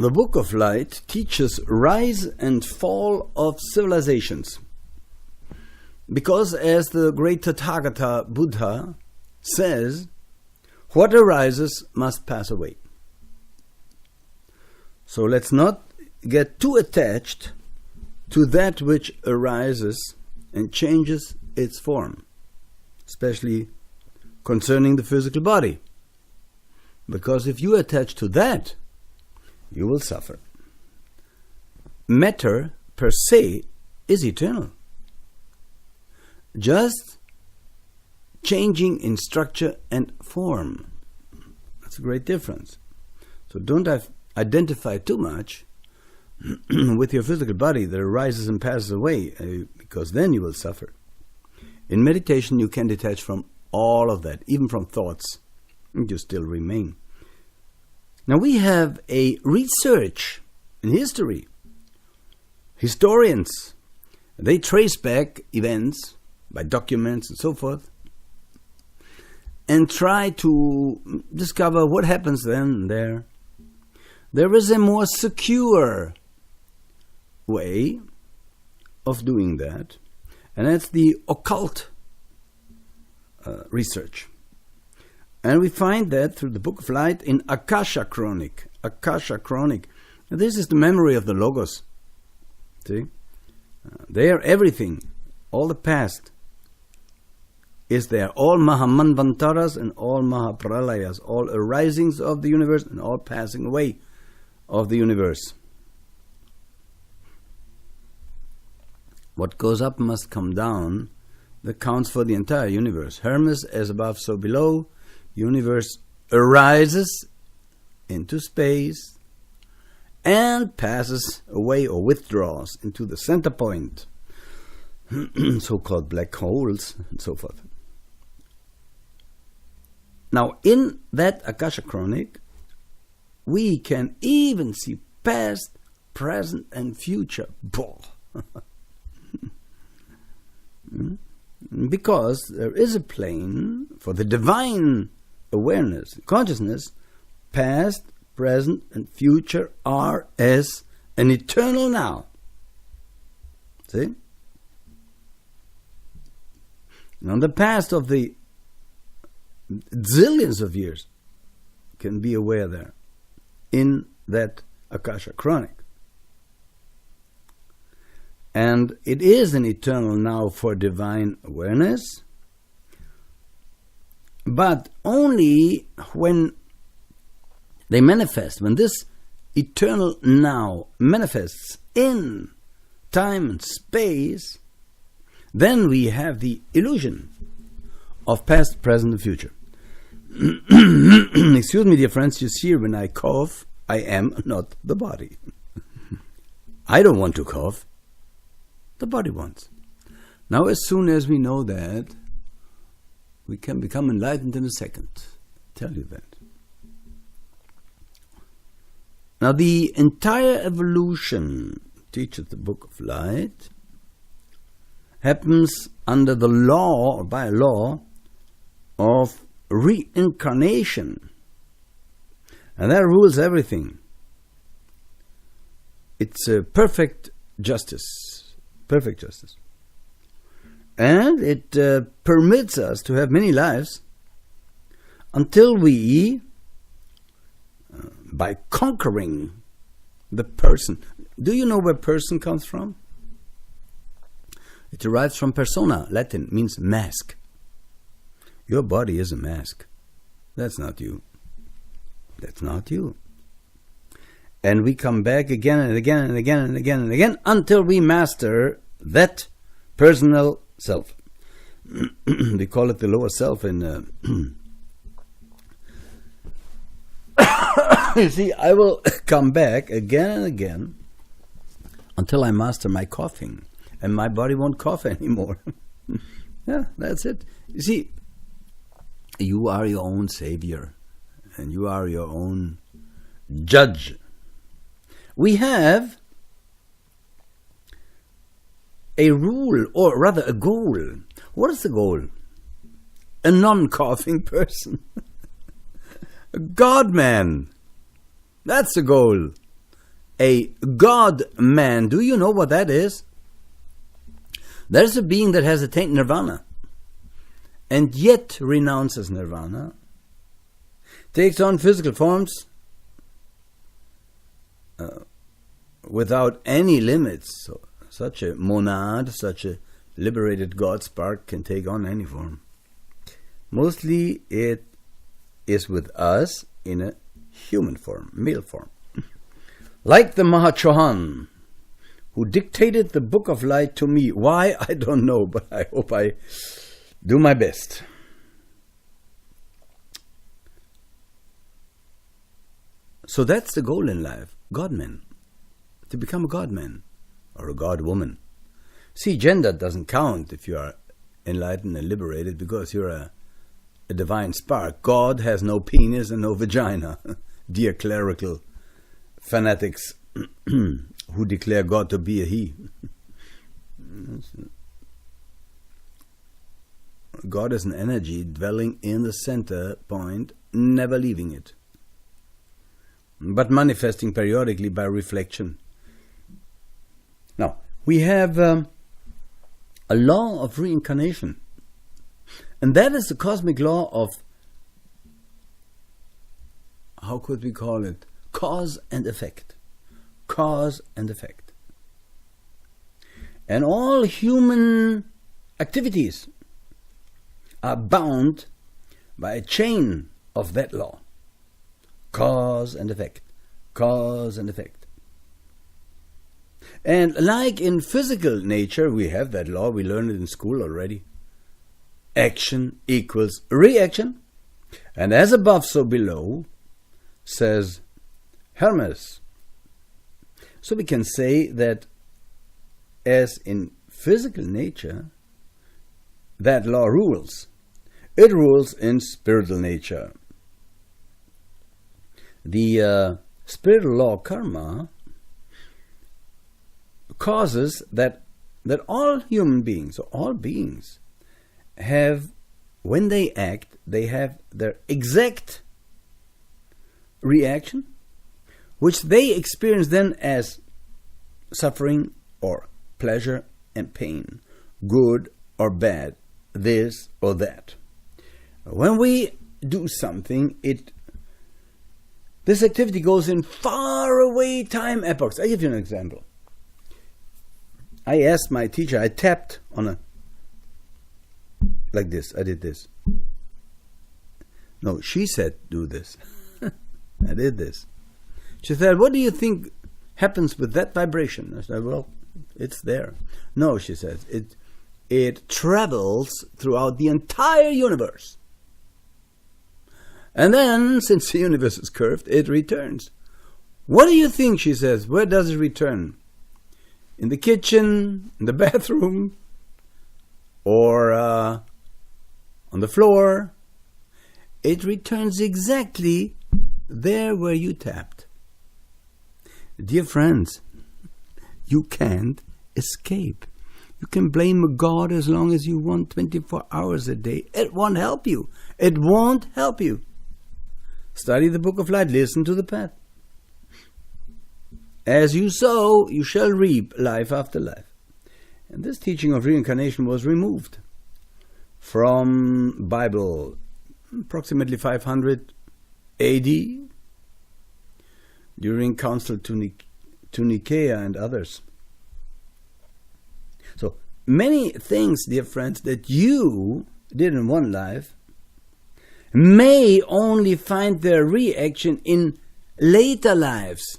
The Book of Light teaches rise and fall of civilizations. Because as the great Tathagata Buddha says, what arises must pass away. So let's not get too attached to that which arises and changes its form, especially concerning the physical body. Because if you attach to that, you will suffer. Matter per se is eternal, just changing in structure and form. That's a great difference. So don't identify too much with your physical body that arises and passes away, because then you will suffer. In meditation you can detach from all of that, even from thoughts, and you still remain. Now we have a research in history. Historians, they trace back events by documents and so forth, and try to discover what happens then and there. There is a more secure way of doing that, and that's the occult research. And we find that through the Book of Light in Akasha Chronic. Akasha Chronic. This is the memory of the Logos. See? There everything, all the past is there. All Mahamanvantaras and all Mahapralayas, all arisings of the universe and all passing away of the universe. What goes up must come down. That counts for the entire universe. Hermes, as above, so below. Universe arises into space and passes away or withdraws into the center point, so-called black holes and so forth. Now, in that Akasha Chronic, we can even see past, present, and future. Because there is a plane for the divine awareness, consciousness. Past, present, and future are as an eternal now. See? Now the past of the zillions of years can be aware there in that Akasha Chronic. And it is an eternal now for divine awareness, but only when they manifest, when this eternal now manifests in time and space, then we have the illusion of past, present, and future. Excuse me, dear friends, you see, when I cough, I am not the body. I don't want to cough. The body wants. Now, as soon as we know that, we can become enlightened in a second. I tell you that. Now, the entire evolution, teaches the Book of Light, happens under the law, or by a law, of reincarnation. And that rules everything. It's a perfect justice. Perfect justice. And it permits us to have many lives until we, by conquering the person. Do you know where person comes from? It derives from persona, Latin, means mask. Your body is a mask. That's not you. That's not you. And we come back again and again and again and again and again until we master that personal self. We call it the lower self in... You see, I will come back again and again until I master my coughing. And my body won't cough anymore. Yeah, that's it. You see, you are your own savior. And you are your own judge. We have a rule, or rather a goal. What is the goal? A non-coughing person. A God-man. That's the goal. a God-man. Do you know what that is? That is a being that has attained nirvana and yet renounces nirvana, takes on physical forms without any limits. So, such a monad, such a liberated God spark can take on any form. Mostly it is with us in a human form, male form. Like the Mahachohan, who dictated the Book of Light to me. Why? I don't know, but I hope I do my best. So that's the goal in life, God-man. To become a God-man or a God-woman. See, gender doesn't count if you are enlightened and liberated because you're a divine spark. God has no penis and no vagina. Dear clerical fanatics who declare God to be a he. God is an energy dwelling in the center point, never leaving it, but manifesting periodically by reflection. Now, we have a law of reincarnation, and that is the cosmic law of, how could we call it? Cause and effect. Cause and effect. And all human activities are bound by a chain of that law. Cause and effect. Cause and effect. And like in physical nature, we have that law, we learned it in school already. Action equals reaction. And as above, so below, says Hermes. So we can say that as in physical nature, that law rules. It rules in spiritual nature. The spiritual law karma causes that all human beings, or all beings, have, when they act, they have their exact reaction, which they experience then as suffering or pleasure and pain, good or bad, this or that. When we do something, this activity goes in far away time epochs. I'll give you an example. I asked my teacher, I tapped on like this, I did this. No, she said do this. I did this. She said, what do you think happens with that vibration? I said, well, it's there. No, she says, it travels throughout the entire universe. And then, since the universe is curved, it returns. What do you think, she says, where does it return? In the kitchen, in the bathroom, or on the floor? It returns exactly there where you tapped. Dear friends, you can't escape. You can blame God as long as you want, 24 hours a day. It won't help you. It won't help you. Study the Book of Light. Listen to the path. As you sow, you shall reap, life after life. And this teaching of reincarnation was removed from Bible approximately 500 AD during Council to Nicaea and others. So many things, dear friends, that you did in one life may only find their reaction in later lives.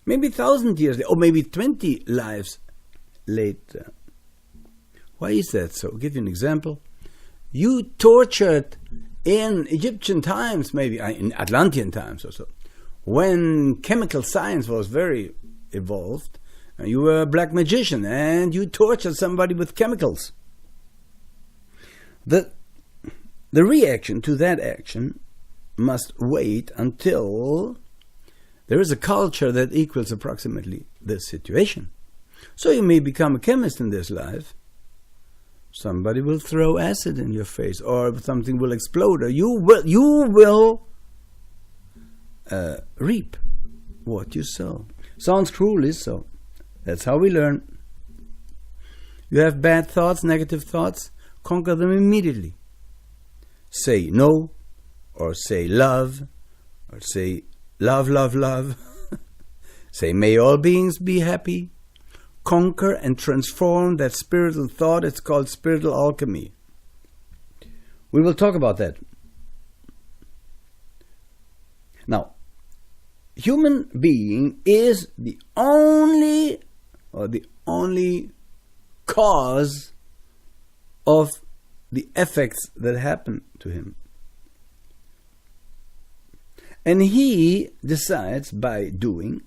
Maybe 1,000 years later, or maybe 20 lives later. Why is that so? I'll give you an example. You tortured in Egyptian times, maybe in Atlantean times or so, when chemical science was very evolved. You were a black magician and you tortured somebody with chemicals. The reaction to that action must wait until there is a culture that equals approximately this situation. So you may become a chemist in this life. Somebody will throw acid in your face, or something will explode, or you will reap what you sow. Sounds cruel, is so. That's how we learn. You have bad thoughts, negative thoughts, conquer them immediately. Say no, or say love, or say love, love, love. Say may all beings be happy. Conquer and transform that spiritual thought. It's called spiritual alchemy. We will talk about that. Now, human being is the only cause of the effects that happen to him. And he decides by doing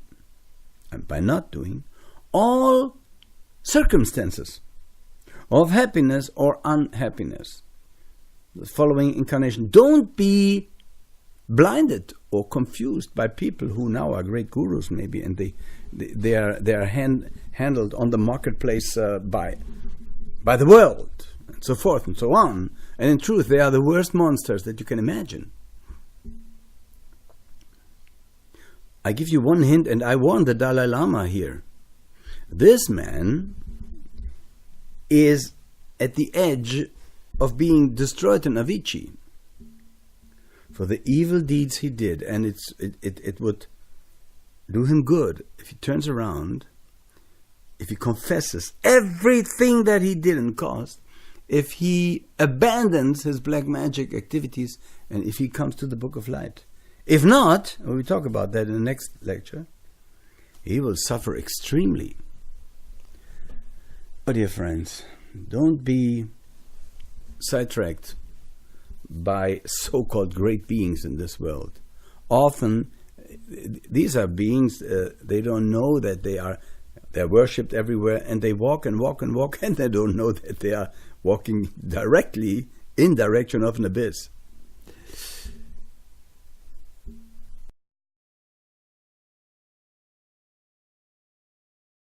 and by not doing all circumstances of happiness or unhappiness. The following incarnation. Don't be blinded or confused by people who now are great gurus, maybe, and they are handled on the marketplace by the world, and so forth and so on. And in truth, they are the worst monsters that you can imagine. I give you one hint, and I warn the Dalai Lama here. This man is at the edge of being destroyed in Avicii for the evil deeds he did, and it would do him good if he turns around, if he confesses everything that he did and caused, if he abandons his black magic activities, and if he comes to the Book of Light. If not, and we'll talk about that in the next lecture, he will suffer extremely. But dear friends, don't be sidetracked by so-called great beings in this world. Often, these are beings, they don't know that they're worshipped everywhere, and they walk and walk and walk, and they don't know that they are walking directly in direction of an abyss.